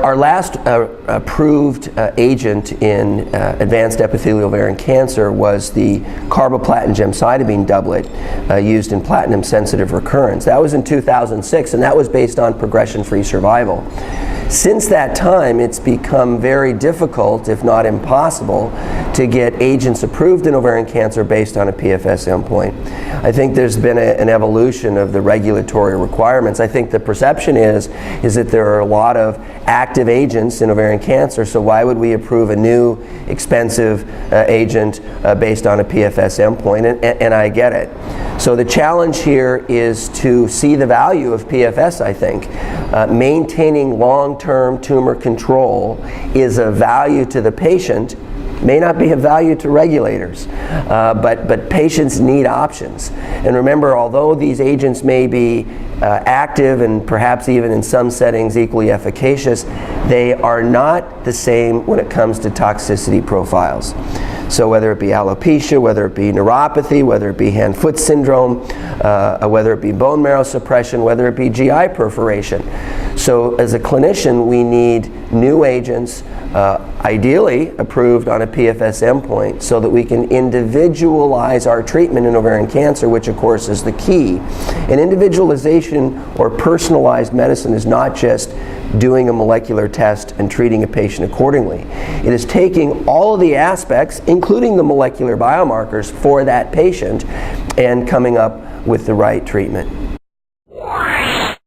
Our last approved agent in advanced epithelial ovarian cancer was the carboplatin gemcitabine doublet used in platinum-sensitive recurrence. That was in 2006, and that was based on progression-free survival. Since that time, it's become very difficult, if not impossible, to get agents approved in ovarian cancer based on a PFS endpoint. I think there's been an evolution of the regulatory requirements. I think the perception is that there are a lot of active agents in ovarian cancer, so why would we approve a new expensive agent based on a PFS endpoint? And I get it. So the challenge here is to see the value of PFS, I think. Maintaining long-term tumor control is of value to the patient, may not be of value to regulators, but patients need options. And remember, although these agents may be active and perhaps even in some settings equally efficacious, they are not the same when it comes to toxicity profiles. So whether it be alopecia, whether it be neuropathy, whether it be hand-foot syndrome, whether it be bone marrow suppression, whether it be GI perforation. So as a clinician, we need new agents, ideally approved on a PFS endpoint, so that we can individualize our treatment in ovarian cancer, which of course is the key. And individualization or personalized medicine is not just doing a molecular test and treating a patient accordingly. It is taking all of the aspects, including the molecular biomarkers for that patient, and coming up with the right treatment.